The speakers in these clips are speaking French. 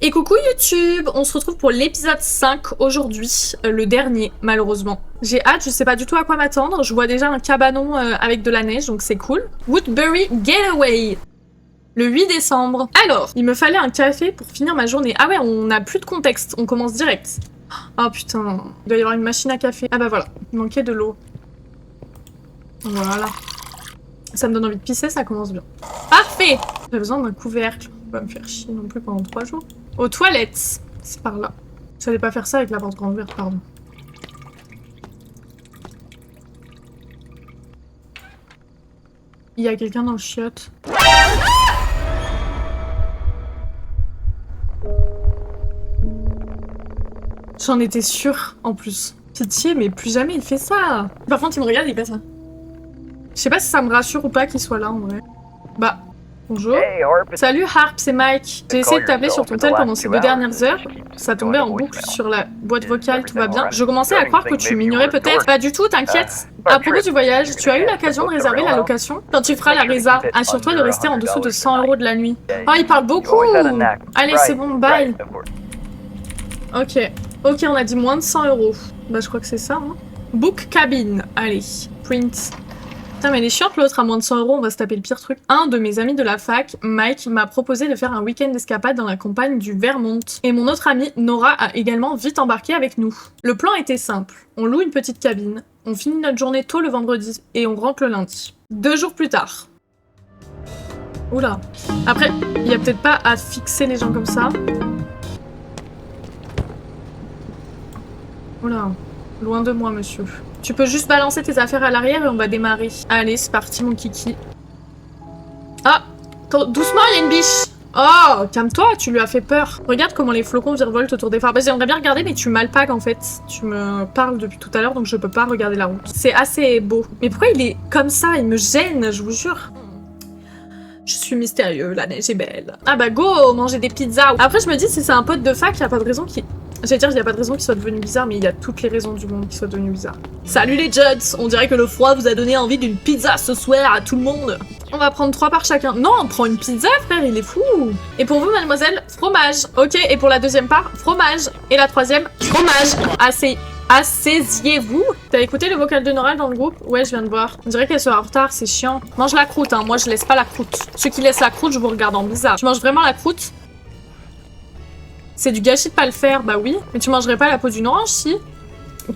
Et coucou YouTube, on se retrouve pour l'épisode 5 aujourd'hui, le dernier malheureusement. J'ai hâte, je sais pas du tout à quoi m'attendre, je vois déjà un cabanon avec de la neige donc c'est cool. Woodbury Getaway, le 8 décembre. Alors, il me fallait un café pour finir ma journée. Ah ouais, on n'a plus de contexte, on commence direct. Oh putain, il doit y avoir une machine à café. Ah bah voilà, il manquait de l'eau. Voilà. Ça me donne envie de pisser, ça commence bien. Parfait. J'ai besoin d'un couvercle. On va me faire chier non plus pendant 3 jours. Aux toilettes. C'est par là. J'allais pas faire ça avec la porte grande ouverte, pardon. Il y a quelqu'un dans le chiotte. J'en étais sûre, en plus. Pitié, mais plus jamais il fait ça. Par contre, il me regarde, il fait ça. Je sais pas si ça me rassure ou pas qu'il soit là, en vrai. Bah... Bonjour. Hey, Harp. Salut Harp, c'est Mike. J'ai essayé de t'appeler sur ton tel pendant ces 2 dernières heures. Ça tombait en boucle sur la boîte vocale, tout va bien. Je commençais à croire que tu m'ignorais peut-être. Pas du tout, t'inquiète. À propos du voyage, tu as eu l'occasion de réserver la location? Quand tu feras la résa, assure-toi de rester en dessous de 100 € de la nuit. Oh, il parle beaucoup. Allez, c'est bon, bye. Ok. Ok, on a dit moins de 100 €. Bah, je crois que c'est ça, hein. Book cabin. Allez, print. Putain, mais elle est chiante l'autre, à moins de 100 €, on va se taper le pire truc. Un de mes amis de la fac, Mike, m'a proposé de faire un week-end d'escapade dans la campagne du Vermont. Et mon autre amie, Nora, a également vite embarqué avec nous. Le plan était simple. On loue une petite cabine, on finit notre journée tôt le vendredi et on rentre le lundi. 2 jours plus tard. Oula. Après, il y a peut-être pas à fixer les gens comme ça. Oula. Loin de moi, monsieur. Tu peux juste balancer tes affaires à l'arrière et on va démarrer. Allez, c'est parti, mon kiki. Ah, doucement, il y a une biche. Oh, calme-toi, tu lui as fait peur. Regarde comment les flocons virevoltent autour des phares. Bah, j'aimerais bien regarder, mais tu m'alpagues en fait. Tu me parles depuis tout à l'heure, donc je peux pas regarder la route. C'est assez beau. Mais pourquoi il est comme ça? Il me gêne, je vous jure. Je suis mystérieux, la neige est belle. Ah bah go, manger des pizzas. Après, je me dis, si c'est un pote de fac, il y a pas de raison qu'il... J'allais dire, il n'y a pas de raison qu'il soit devenu bizarre, mais il y a toutes les raisons du monde qu'il soit devenu bizarre. Salut les Judds, on dirait que le froid vous a donné envie d'une pizza ce soir à tout le monde. On va prendre 3 par chacun. Non, on prend une pizza, frère, il est fou. Et pour vous, mademoiselle, fromage. Ok, et pour la deuxième part, fromage. Et la troisième, fromage. Asseyez-vous. T'as écouté le vocal de Nora dans le groupe? Ouais, je viens de voir. On dirait qu'elle sera en retard, c'est chiant. Mange la croûte, hein, moi je laisse pas la croûte. Ceux qui laissent la croûte, je vous regarde en bizarre. Tu manges vraiment la croûte? C'est du gâchis de pas le faire, bah oui. Mais tu mangerais pas la peau d'une orange, si?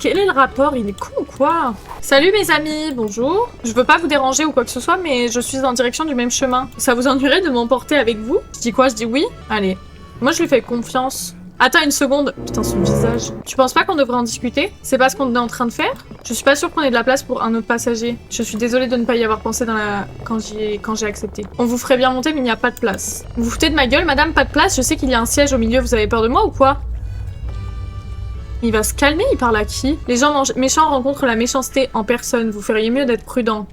Quel est le rapport? Il est con ou quoi? Salut mes amis, bonjour. Je veux pas vous déranger ou quoi que ce soit, mais je suis en direction du même chemin. Ça vous ennuierait de m'emporter avec vous? Je dis quoi? Je dis oui? Allez. Moi je lui fais confiance. Attends une seconde. Putain, son visage. Tu penses pas qu'on devrait en discuter? C'est pas ce qu'on est en train de faire? Je suis pas sûre qu'on ait de la place pour un autre passager. Je suis désolée de ne pas y avoir pensé quand j'ai accepté. On vous ferait bien monter, mais il n'y a pas de place. Vous vous foutez de ma gueule, madame? Pas de place? Je sais qu'il y a un siège au milieu, vous avez peur de moi ou quoi? Il va se calmer, il parle à qui? Les gens méchants rencontrent la méchanceté en personne. Vous feriez mieux d'être prudent.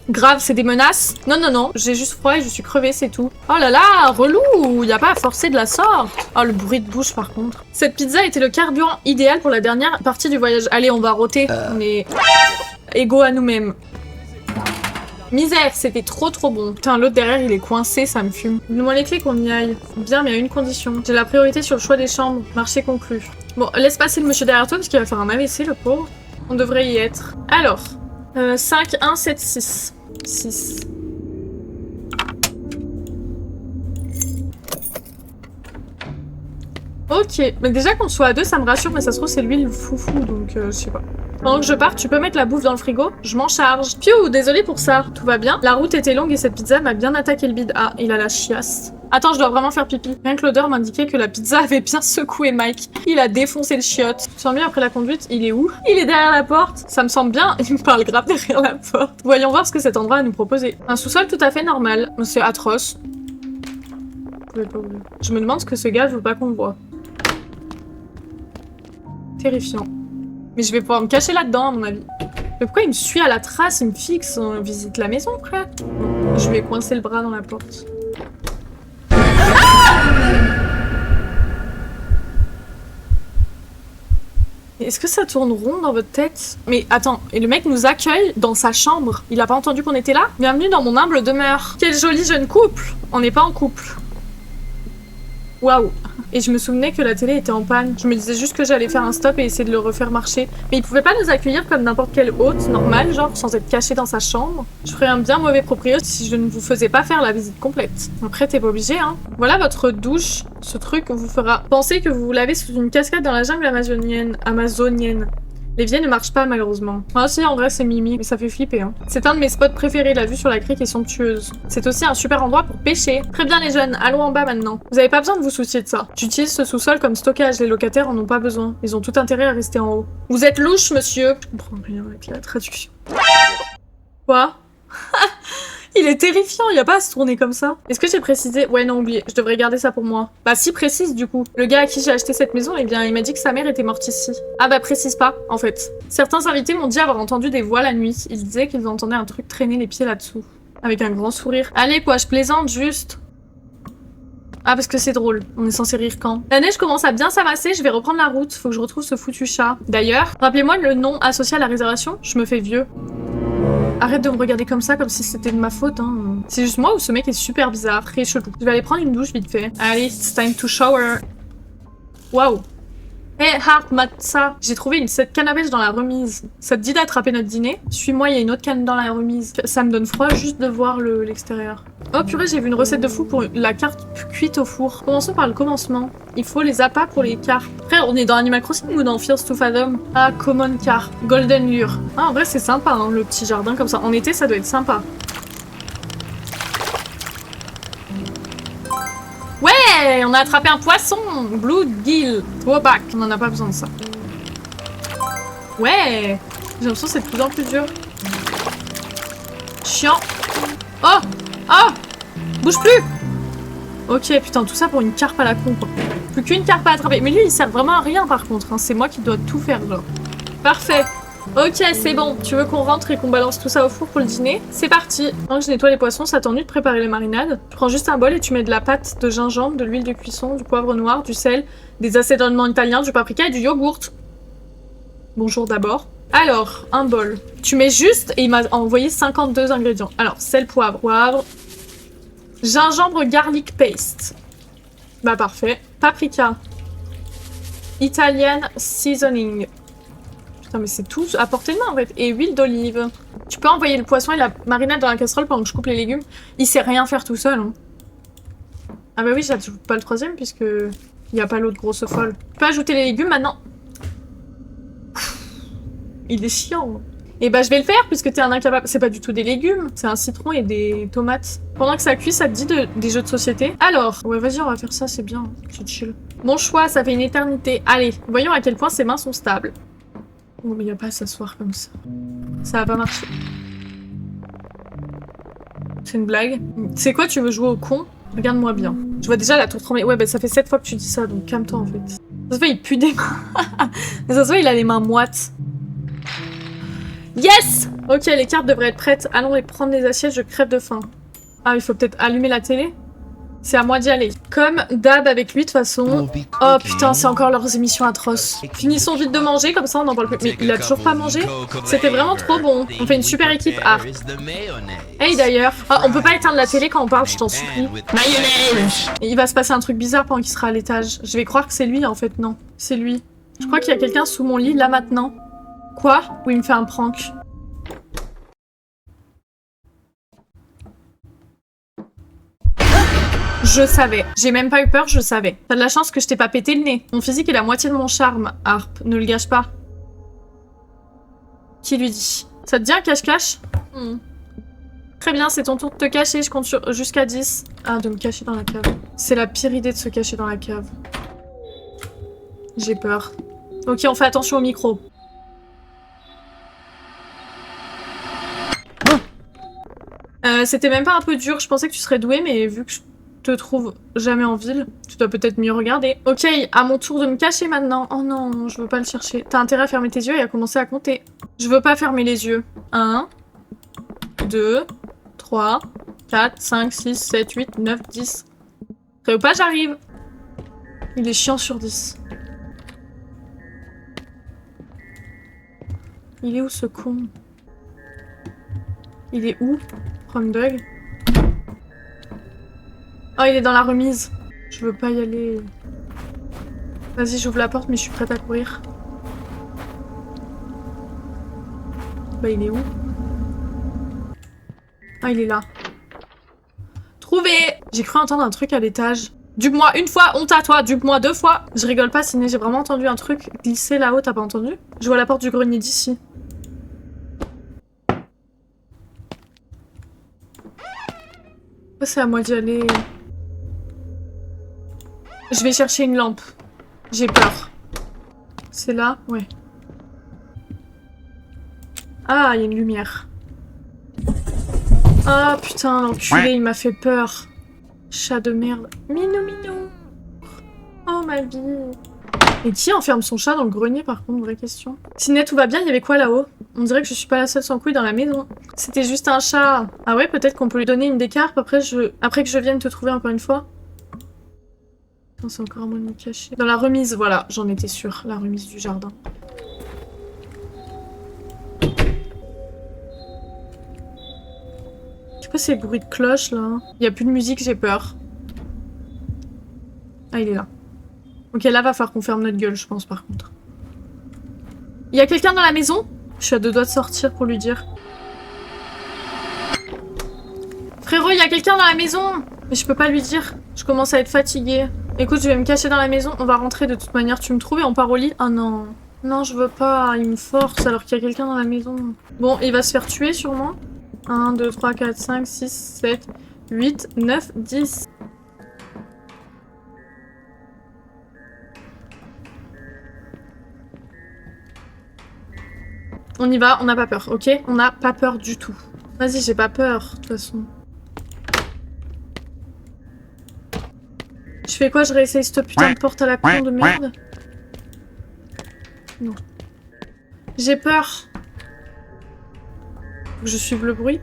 Grave, c'est des menaces? Non, non, non, j'ai juste froid et je suis crevée, c'est tout. Oh là là, relou, y a pas à forcer de la sorte. Oh, le bruit de bouche par contre. Cette pizza était le carburant idéal pour la dernière partie du voyage. Allez, on va rôter. On est égaux à nous-mêmes. Misère, c'était trop bon. Putain, l'autre derrière, il est coincé, ça me fume. Donne-moi les clés qu'on y aille. Bien, mais à une condition. J'ai la priorité sur le choix des chambres. Marché conclu. Bon, laisse passer le monsieur derrière toi parce qu'il va faire un AVC, le pauvre. On devrait y être. Alors, 5, 1, 7, 6. 6. Ok, mais déjà qu'on soit à 2, ça me rassure, mais ça se trouve c'est lui le foufou, donc je sais pas. Pendant que je parte, tu peux mettre la bouffe dans le frigo? Je m'en charge. Piou, désolé pour ça. Tout va bien? La route était longue et cette pizza m'a bien attaqué le bide. Ah, il a la chiasse. Attends, je dois vraiment faire pipi. Rien que l'odeur m'indiquait que la pizza avait bien secoué Mike. Il a défoncé le chiotte. Sans lui, après la conduite, il est où? Il est derrière la porte. Ça me semble bien. Il me parle grave derrière la porte. Voyons voir ce que cet endroit a à nous proposer. Un sous-sol tout à fait normal. C'est atroce. Je me demande ce que ce gars veut pas qu'on voit. Terrifiant. Mais je vais pouvoir me cacher là-dedans, à mon avis. Mais pourquoi il me suit à la trace? Il me fixe. On visite la maison, frère. Je vais coincer le bras dans la porte. Est-ce que ça tourne rond dans votre tête? Mais attends, et le mec nous accueille dans sa chambre. Il a pas entendu qu'on était là? Bienvenue dans mon humble demeure. Quel joli jeune couple. On n'est pas en couple. Waouh. Et je me souvenais que la télé était en panne. Je me disais juste que j'allais faire un stop et essayer de le refaire marcher. Mais il pouvait pas nous accueillir comme n'importe quel hôte normal, genre sans être caché dans sa chambre. Je ferais un bien mauvais proprio si je ne vous faisais pas faire la visite complète. Après, t'es pas obligé, hein. Voilà votre douche. Ce truc vous fera penser que vous vous lavez sous une cascade dans la jungle amazonienne. L'évier ne marche pas malheureusement. Ah si, en vrai c'est Mimi, mais ça fait flipper. Hein. C'est un de mes spots préférés, la vue sur la crique est somptueuse. C'est aussi un super endroit pour pêcher. Très bien les jeunes, allons en bas maintenant. Vous avez pas besoin de vous soucier de ça. J'utilise ce sous-sol comme stockage, les locataires en ont pas besoin. Ils ont tout intérêt à rester en haut. Vous êtes louche, monsieur. Je comprends rien avec la traduction. Quoi? Il est terrifiant, il y a pas à se tourner comme ça. Est-ce que j'ai précisé? Ouais, non, oublié. Je devrais garder ça pour moi. Bah, si, précise, du coup. Le gars à qui j'ai acheté cette maison, eh bien, il m'a dit que sa mère était morte ici. Ah bah, précise pas, en fait. Certains invités m'ont dit avoir entendu des voix la nuit. Ils disaient qu'ils entendaient un truc traîner les pieds là-dessous. Avec un grand sourire. Allez, quoi, je plaisante, juste. Ah, parce que c'est drôle. On est censé rire quand? La neige commence à bien s'amasser, je vais reprendre la route. Faut que je retrouve ce foutu chat. D'ailleurs, rappelez-moi le nom associé à la réservation. Je me fais vieux. Arrête de me regarder comme ça, comme si c'était de ma faute, hein. C'est juste moi ou ce mec est super bizarre, très chelou. Je vais aller prendre une douche vite fait. Allez, it's time to shower. Waouh. Hey, Hart, mate ça. J'ai trouvé cette canne à pêche dans la remise. Ça te dit d'attraper notre dîner? Suis-moi, il y a une autre canne dans la remise. Ça me donne froid juste de voir l'extérieur. Oh purée, j'ai vu une recette de fou pour la carte cuite au four. Commençons par le commencement. Il faut les appâts pour les carpes. Frère, on est dans Animal Crossing ou dans Fears to Fathom? Ah, Common Car. Golden Lure. Ah, en vrai, c'est sympa, hein, le petit jardin comme ça. En été, ça doit être sympa. Ouais, on a attrapé un poisson. Bluegill. Throwback. On en a pas besoin de ça. Ouais. J'ai l'impression que c'est de plus en plus dur. Chiant. Oh. Oh. Bouge plus. Ok, putain, tout ça pour une carpe à la con, quoi. Plus qu'une carpe à attraper. Mais lui, il sert vraiment à rien, par contre. Hein. C'est moi qui dois tout faire, genre. Parfait. Ok, c'est bon. Tu veux qu'on rentre et qu'on balance tout ça au four pour le dîner? C'est parti. Pendant que je nettoie les poissons, ça t'ennuie de préparer les marinades. Tu prends juste un bol et tu mets de la pâte de gingembre, de l'huile de cuisson, du poivre noir, du sel, des assaisonnements italiens, du paprika et du yogourt. Bonjour d'abord. Alors, un bol. Tu mets juste, et il m'a envoyé 52 ingrédients. Alors, sel, poivre, gingembre garlic paste. Bah parfait. Paprika. Italian seasoning. Putain, mais c'est tout à portée de main en fait. Et huile d'olive. Tu peux envoyer le poisson et la marinade dans la casserole pendant que je coupe les légumes. Il sait rien faire tout seul. Hein. Ah bah oui, j'ajoute pas le troisième puisque il n'y a pas l'autre grosse folle. Tu peux ajouter les légumes maintenant. Il est chiant. Et bah je vais le faire puisque t'es un incapable. C'est pas du tout des légumes, c'est un citron et des tomates. Pendant que ça cuit, ça te dit des jeux de société. Alors, ouais vas-y on va faire ça, c'est bien, c'est chill. Mon choix, ça fait une éternité. Allez, voyons à quel point ses mains sont stables. Oh mais y a pas à s'asseoir comme ça. Ça va pas marcher. C'est une blague. C'est quoi, tu veux jouer au con? Regarde-moi bien. Je vois déjà la tour trembler. Ouais bah ça fait 7 fois que tu dis ça, donc calme-toi en fait. Ça se voit, il pue des mains. Mais ça se voit, il a les mains moites. Yes! Ok, les cartes devraient être prêtes. Allons et prendre les assiettes, je crève de faim. Ah, il faut peut-être allumer la télé? C'est à moi d'y aller. Comme d'hab avec lui, de toute façon. Oh putain, c'est encore leurs émissions atroces. Finissons vite de manger, comme ça on en parle plus. Mais il a toujours pas mangé? C'était vraiment trop bon. On fait une super équipe. Ah. Hey d'ailleurs. Oh, on peut pas éteindre la télé quand on parle, je t'en supplie. Mayonnaise! Il va se passer un truc bizarre pendant qu'il sera à l'étage. Je vais croire que c'est lui en fait, non. C'est lui. Je crois qu'il y a quelqu'un sous mon lit, là maintenant. Quoi? Ou il me fait un prank? Je savais. J'ai même pas eu peur, je savais. T'as de la chance que je t'ai pas pété le nez. Mon physique est la moitié de mon charme, Harp. Ne le gâche pas. Qui lui dit? Ça te dit un cache-cache? Très bien, c'est ton tour de te cacher. Je compte jusqu'à 10. Ah, de me cacher dans la cave. C'est la pire idée de se cacher dans la cave. J'ai peur. Ok, on fait attention au micro. C'était même pas un peu dur. Je pensais que tu serais doué, mais vu que je te trouve jamais en ville, tu dois peut-être mieux regarder. Ok, à mon tour de me cacher maintenant. Oh non, je veux pas le chercher. T'as intérêt à fermer tes yeux et à commencer à compter. Je veux pas fermer les yeux. 1, 2, 3, 4, 5, 6, 7, 8, 9, 10. Très ou pas, j'arrive. Il est chiant sur 10. Il est où ce con? Il est où? From Dog. Oh, il est dans la remise. Je veux pas y aller. Vas-y, j'ouvre la porte, mais je suis prête à courir. Bah, il est où? Ah, il est là. Trouvé! J'ai cru entendre un truc à l'étage. Dupe-moi une fois, honte à toi, dupe-moi 2 fois. Je rigole pas, Sydney, j'ai vraiment entendu un truc glisser là-haut, t'as pas entendu? Je vois la porte du grenier d'ici. Oh, c'est à moi d'y aller. Je vais chercher une lampe. J'ai peur. C'est là? Ouais. Ah, il y a une lumière. Ah, putain, l'enculé, il m'a fait peur. Chat de merde. Minou, minou. Oh, ma vie. Et qui enferme son chat dans le grenier, par contre, vraie question. Sinon, tout va bien, il y avait quoi là-haut? On dirait que je suis pas la seule sans couille dans la maison. C'était juste un chat. Ah ouais, peut-être qu'on peut lui donner une des carpes après que je vienne te trouver encore une fois. C'est encore un moyen de me cacher. Dans la remise, voilà, j'en étais sûre. La remise du jardin. C'est quoi ces bruits de cloche là? Il y a plus de musique, j'ai peur. Ah, il est là. Ok, là va falloir qu'on ferme notre gueule, je pense par contre. Il y a quelqu'un dans la maison? Je suis à 2 doigts de sortir pour lui dire. Frérot, il y a quelqu'un dans la maison! Mais je peux pas lui dire. Je commence à être fatiguée. Écoute, je vais me cacher dans la maison. On va rentrer de toute manière. Tu me trouves et on part au lit? Ah non. Non, je veux pas. Il me force alors qu'il y a quelqu'un dans la maison. Bon, il va se faire tuer sûrement. 1, 2, 3, 4, 5, 6, 7, 8, 9, 10. On y va, on n'a pas peur, ok? On n'a pas peur du tout. Vas-y, j'ai pas peur, de toute façon. Je fais quoi? Je réessaye cette putain de porte à la con de merde? Non. J'ai peur. Faut que je suive le bruit.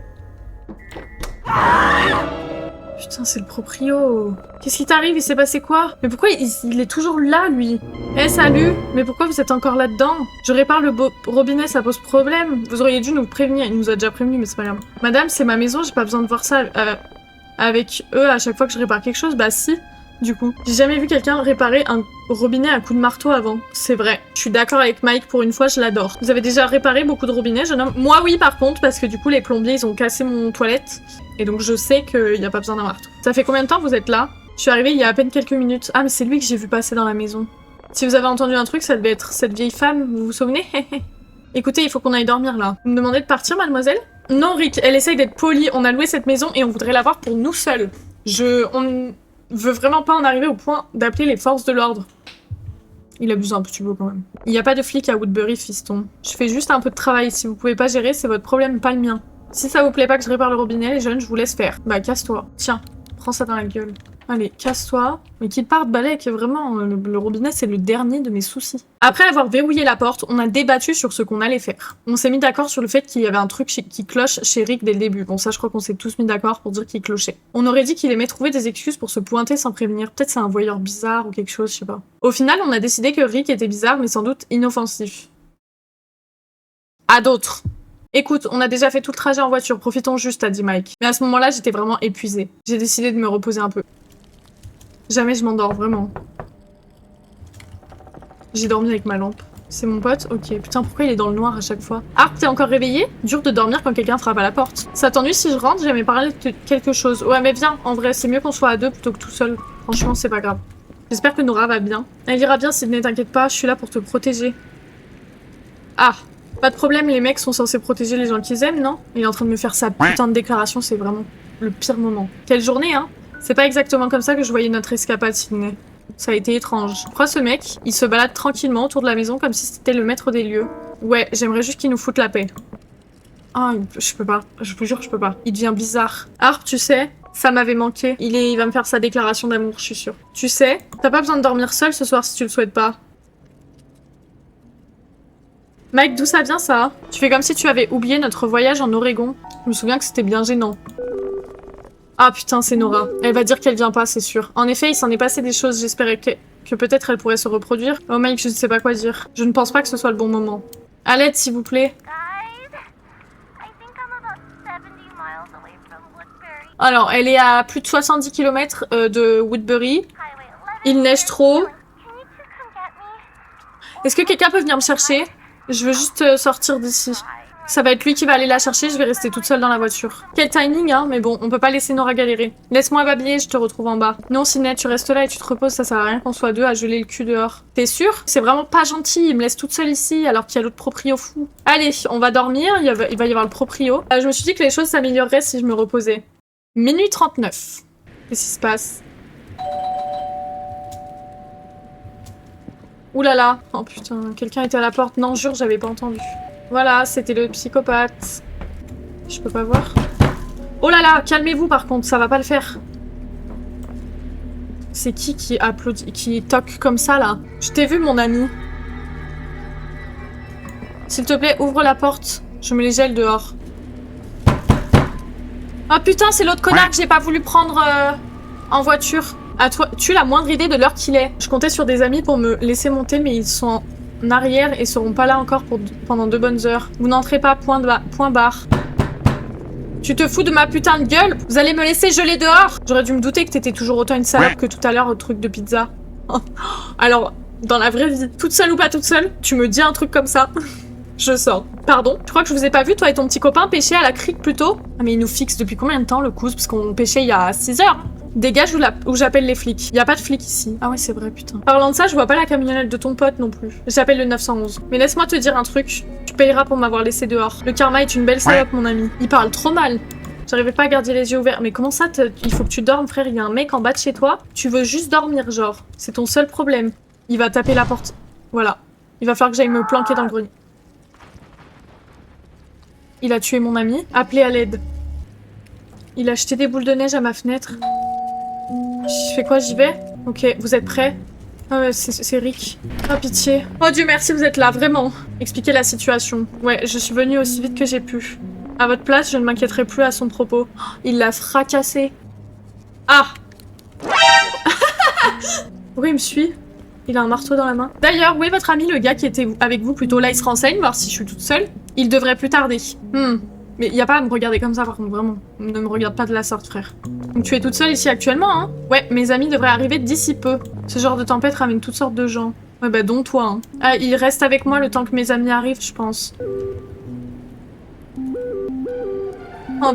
Putain, c'est le proprio. Qu'est-ce qui t'arrive? Il s'est passé quoi? Mais pourquoi il est toujours là, lui? Eh, salut! Mais pourquoi vous êtes encore là-dedans? Je répare le robinet, ça pose problème. Vous auriez dû nous prévenir. Il nous a déjà prévenu, mais c'est pas grave. Madame, c'est ma maison, j'ai pas besoin de voir ça avec eux à chaque fois que je répare quelque chose. Bah si, du coup. J'ai jamais vu quelqu'un réparer un robinet à coup de marteau avant. C'est vrai. Je suis d'accord avec Mike, pour une fois, je l'adore. Vous avez déjà réparé beaucoup de robinets, jeune homme? Moi, oui, par contre, parce que du coup, les plombiers, ils ont cassé mon toilette. Et donc, je sais qu'il n'y a pas besoin d'un marteau. Ça fait combien de temps que vous êtes là? Je suis arrivée il y a à peine quelques minutes. Ah, mais c'est lui que j'ai vu passer dans la maison. Si vous avez entendu un truc, ça devait être cette vieille femme, vous vous souvenez? Écoutez, il faut qu'on aille dormir là. Vous me demandez de partir, mademoiselle? Non, Rick, elle essaye d'être polie. On a loué cette maison et on voudrait l'avoir pour nous seuls. On veut vraiment pas en arriver au point d'appeler les forces de l'ordre. Il abuse un petit peu quand même. Il n'y a pas de flic à Woodbury, fiston. Je fais juste un peu de travail. Si vous pouvez pas gérer, c'est votre problème, pas le mien. Si ça vous plaît pas que je répare le robinet, les jeunes, je vous laisse faire. Bah, casse-toi. Tiens, prends ça dans la gueule. Allez, casse-toi. Mais qu'il parte, Balek, vraiment, le robinet, c'est le dernier de mes soucis. Après avoir verrouillé la porte, on a débattu sur ce qu'on allait faire. On s'est mis d'accord sur le fait qu'il y avait un truc qui cloche chez Rick dès le début. Bon, ça, je crois qu'on s'est tous mis d'accord pour dire qu'il clochait. On aurait dit qu'il aimait trouver des excuses pour se pointer sans prévenir. Peut-être c'est un voyeur bizarre ou quelque chose, je sais pas. Au final, on a décidé que Rick était bizarre, mais sans doute inoffensif. À d'autres. Écoute, on a déjà fait tout le trajet en voiture, profitons juste, a dit Mike. Mais à ce moment-là, j'étais vraiment épuisée. J'ai décidé de me reposer un peu. Jamais je m'endors, vraiment. J'ai dormi avec ma lampe. C'est mon pote? Ok. Putain, pourquoi il est dans le noir à chaque fois? Ah, t'es encore réveillé? Dur de dormir quand quelqu'un frappe à la porte. Ça t'ennuie si je rentre? J'aimerais parler de quelque chose. Ouais, mais viens, en vrai, c'est mieux qu'on soit à 2 plutôt que tout seul. Franchement, c'est pas grave. J'espère que Nora va bien. Elle ira bien, Sydney, t'inquiète pas, je suis là pour te protéger. Ah, pas de problème, les mecs sont censés protéger les gens qu'ils aiment, non? Il est en train de me faire sa putain de déclaration, c'est vraiment le pire moment. Quelle journée, hein? C'est pas exactement comme ça que je voyais notre escapade, Sydney. Ça a été étrange. Je crois ce mec, il se balade tranquillement autour de la maison comme si c'était le maître des lieux. Ouais, j'aimerais juste qu'il nous foute la paix. Ah, je peux pas. Je vous jure, je peux pas. Il devient bizarre. Harp, tu sais, ça m'avait manqué. Il va me faire sa déclaration d'amour, je suis sûre. Tu sais, t'as pas besoin de dormir seul ce soir si tu le souhaites pas. Mike, d'où ça vient ça? Tu fais comme si tu avais oublié notre voyage en Oregon. Je me souviens que c'était bien gênant. Ah putain, c'est Nora. Elle va dire qu'elle vient pas, c'est sûr. En effet, il s'en est passé des choses. J'espérais que peut-être elle pourrait se reproduire. Oh Mike, je ne sais pas quoi dire. Je ne pense pas que ce soit le bon moment. À l'aide, s'il vous plaît. Alors, elle est à plus de 70 km de Woodbury. Il neige trop. Est-ce que quelqu'un peut venir me chercher? Je veux juste sortir d'ici. Ça va être lui qui va aller la chercher, je vais rester toute seule dans la voiture. Quel timing, hein, mais bon, on peut pas laisser Nora galérer. Laisse-moi babiller, je te retrouve en bas. Non, Ciné, tu restes là et tu te reposes, ça sert à rien qu'on soit deux à geler le cul dehors. T'es sûr? C'est vraiment pas gentil, il me laisse toute seule ici alors qu'il y a l'autre proprio fou. Allez, on va dormir, il va y avoir le proprio. Je me suis dit que les choses s'amélioreraient si je me reposais. Minuit 39. Qu'est-ce qui se passe? Ouh là là. Oh putain, quelqu'un était à la porte. Non, jure, j'avais pas entendu. Voilà, c'était le psychopathe. Je peux pas voir. Oh là là, calmez-vous par contre, ça va pas le faire. C'est qui applaudit, qui toque comme ça là? Je t'ai vu mon ami. S'il te plaît, ouvre la porte. Je me les gèle dehors. Oh putain, c'est l'autre connard que j'ai pas voulu prendre en voiture. À toi, tu as la moindre idée de l'heure qu'il est. Je comptais sur des amis pour me laisser monter, mais ils sont en arrière et seront pas là encore pendant 2 bonnes heures. Vous n'entrez pas, point barre. Tu te fous de ma putain de gueule? Vous allez me laisser geler dehors? J'aurais dû me douter que t'étais toujours autant une salope que tout à l'heure au truc de pizza. Alors, dans la vraie vie, toute seule ou pas toute seule, tu me dis un truc comme ça, je sors. Pardon? Je crois que je vous ai pas vu, toi et ton petit copain, pêcher à la crique plus tôt? Ah mais il nous fixe depuis combien de temps le cousse? Parce qu'on pêchait il y a 6 heures. Dégage ou j'appelle les flics. Y a pas de flics ici. Ah ouais, c'est vrai, putain. Parlant de ça, je vois pas la camionnette de ton pote non plus. J'appelle le 911. Mais laisse-moi te dire un truc. Tu payeras pour m'avoir laissé dehors. Le karma est une belle salope, mon ami. Il parle trop mal. J'arrivais pas à garder les yeux ouverts. Mais comment ça, il faut que tu dormes, frère? Il y a un mec en bas de chez toi. Tu veux juste dormir, genre. C'est ton seul problème. Il va taper la porte. Voilà. Il va falloir que j'aille me planquer dans le grenier. Il a tué mon ami. Appelez à l'aide. Il a jeté des boules de neige à ma fenêtre. Je fais quoi? J'y vais? Ok, vous êtes prêts? Ah ouais, c'est Rick. Oh pitié. Oh Dieu merci, vous êtes là, vraiment. Expliquez la situation. Ouais, je suis venue aussi vite que j'ai pu. À votre place, je ne m'inquiéterai plus à son propos. Oh, il l'a fracassé. Ah. Pourquoi il me suit? Il a un marteau dans la main. D'ailleurs, où est votre ami, le gars qui était avec vous plutôt? Là, il se renseigne, voir si je suis toute seule. Il devrait plus tarder. Mais y a pas à me regarder comme ça, par contre, vraiment. Ne me regarde pas de la sorte, frère. Donc tu es toute seule ici actuellement, hein? Ouais, mes amis devraient arriver d'ici peu. Ce genre de tempête ramène toutes sortes de gens. Ouais, bah dont toi, hein. Ah, il reste avec moi le temps que mes amis arrivent, je pense. Oh,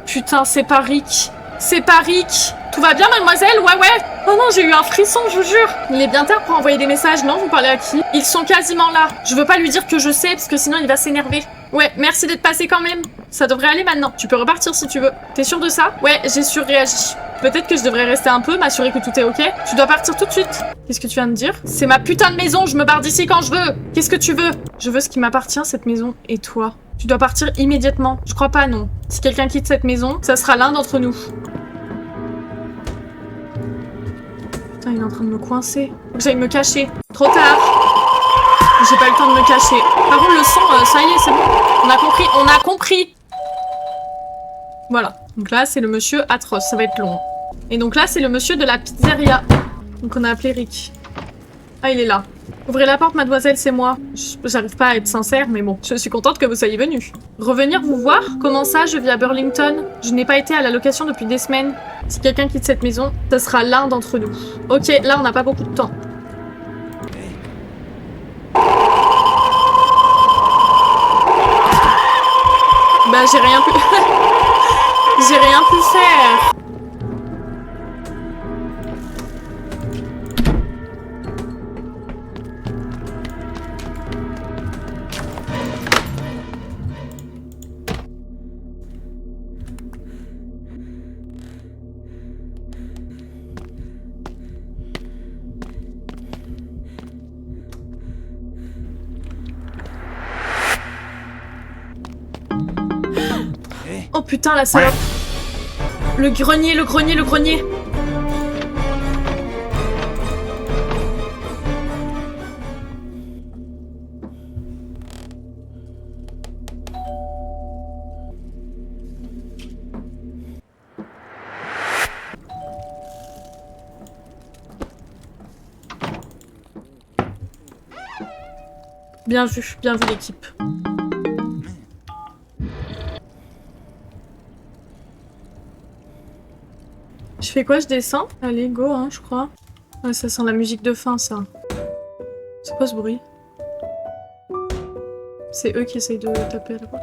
putain, c'est pas Rick. C'est pas Rick. Tout va bien, mademoiselle? Ouais, ouais. Oh non, j'ai eu un frisson, je vous jure. Il est bien tard pour envoyer des messages, non? Vous parlez à qui? Ils sont quasiment là. Je veux pas lui dire que je sais, parce que sinon il va s'énerver. Ouais, merci d'être passé quand même. Ça devrait aller maintenant. Tu peux repartir si tu veux. T'es sûre de ça? Ouais, j'ai surréagi. Peut-être que je devrais rester un peu, m'assurer que tout est ok. Tu dois partir tout de suite. Qu'est-ce que tu viens de dire? C'est ma putain de maison, je me barre d'ici quand je veux. Qu'est-ce que tu veux? Je veux ce qui m'appartient, cette maison, et toi. Tu dois partir immédiatement. Je crois pas, non. Si quelqu'un quitte cette maison, ça sera l'un d'entre nous. Putain, il est en train de me coincer. Faut que j'aille me cacher. Trop tard. J'ai pas eu le temps de me cacher. Par contre, le son, ça y est, c'est bon. On a compris, on a compris. Voilà. Donc là, c'est le monsieur atroce. Ça va être long. Et donc là, c'est le monsieur de la pizzeria. Donc on a appelé Rick. Ah, il est là. Ouvrez la porte, mademoiselle, c'est moi. J'arrive pas à être sincère, mais bon. Je suis contente que vous soyez venue. Revenir vous voir? Comment ça, je vis à Burlington? Je n'ai pas été à la location depuis des semaines. Si quelqu'un quitte cette maison, ça sera l'un d'entre nous. Ok, là, on n'a pas beaucoup de temps. Bah, j'ai rien pu... j'ai rien pu faire. Oh putain, la salope. Le grenier, le grenier, le grenier. Bien vu l'équipe. Je fais quoi? Je descends? Allez, go, hein, je crois. Ouais, ça sent la musique de fin, ça. C'est quoi ce bruit? C'est eux qui essayent de taper à la porte.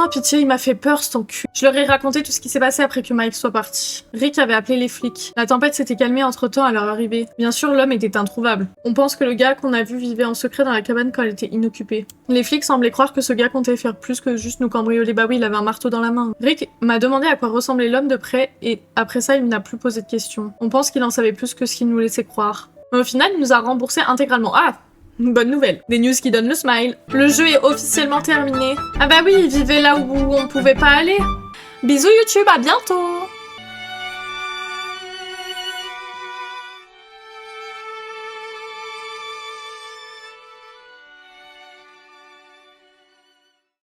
Oh pitié, il m'a fait peur cet enculé. Je leur ai raconté tout ce qui s'est passé après que Mike soit parti. Rick avait appelé les flics. La tempête s'était calmée entre-temps à leur arrivée. Bien sûr, l'homme était introuvable. On pense que le gars qu'on a vu vivait en secret dans la cabane quand elle était inoccupée. Les flics semblaient croire que ce gars comptait faire plus que juste nous cambrioler. Bah oui, il avait un marteau dans la main. Rick m'a demandé à quoi ressemblait l'homme de près et après ça, il n'a plus posé de questions. On pense qu'il en savait plus que ce qu'il nous laissait croire. Mais au final, il nous a remboursé intégralement. Ah! Bonne nouvelle. Des news qui donnent le smile. Le jeu est officiellement terminé. Ah bah oui, il vivait là où on pouvait pas aller. Bisous YouTube, à bientôt!